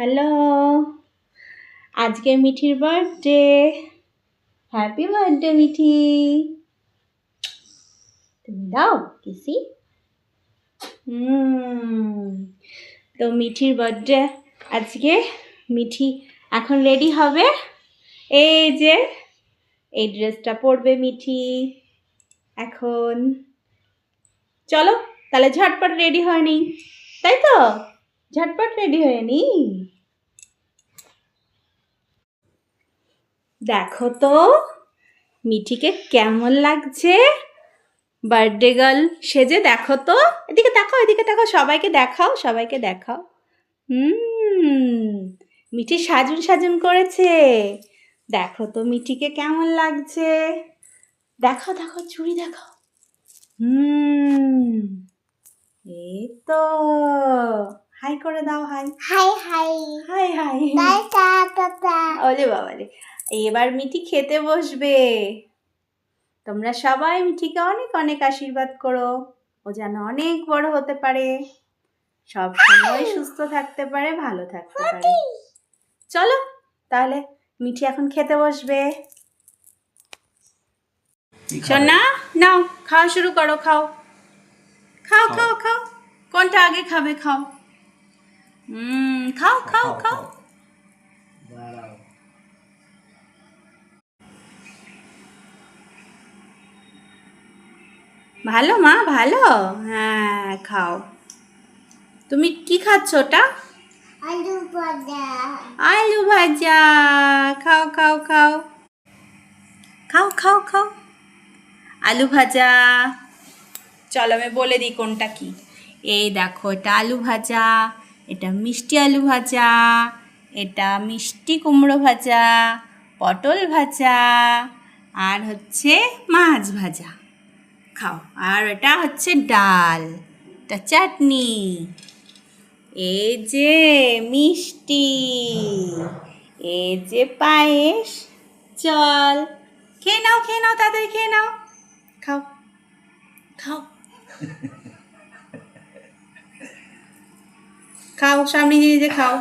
Hello, আজকে মিঠির birthday. Happy birthday Mithi. তুমি দাও কিসি। তো মিঠির বার্থডে আজকে। মিঠি এখন রেডি হবে। এই যে এই ড্রেসটা পরবে মিঠি এখন। চলো তাহলে ঝটপট রেডি হয়ে নিই, তাই তো? ঝটপট রেডি হয়ে নিই। দেখো তো মিঠিকে কেমন লাগছে বার্থডে গার্ল সেজে। দেখো তো, এদিকে তাকাও, এদিকে তাকাও, সবাইকে দেখাও, সবাইকে দেখাও। মিঠি সাজুন সাজুন করেছে। দেখো তো মিঠিকে কেমন লাগছে। দেখাও দেখাও, চুড়ি দেখাও। এই তো হাই করে দাও। High high high high high. Tata tata. ওলে বাবালে, এবার মিঠি খেতে বসবে। তোমরা সবাই মিঠিকে অনেক অনেক আশীর্বাদ করো, ও যেন অনেক বড় হতে পারে, সব সময় সুস্থ থাকতে পারে, ভালো থাকতে পারে। চলো তাহলে মিঠি এখন খেতে বসবে। সোনা নাও, খাওয়া শুরু করো। খাও খাও খাও খাও। কোনটা আগে খাবে? খাও। খাও খাও খাও। ভালো মা, ভালো। হ্যাঁ খাও। তুমি কি খাচ্ছ ওটা? আলু ভাজা। আলু ভাজা। খাও খাও খাও খাও খাও খাও। আলু ভাজা। চলো আমি বলে দিই কোনটা কি। এই দেখো, এটা আলু ভাজা, এটা মিষ্টি আলু ভাজা, এটা মিষ্টি কুমড়ো ভাজা, পটল ভাজা, আর হচ্ছে মাছ ভাজা। খাও। আর এটা হচ্ছে ডাল, এটা চাটনি, এই যে মিষ্টি, এই যে পায়েস। চল খেয়ে নাও, খেয়ে নাও, তাড়াতাড়ি খেয়ে নাও। খাও খাও খাও, সামনে নিজে নিজে খাও।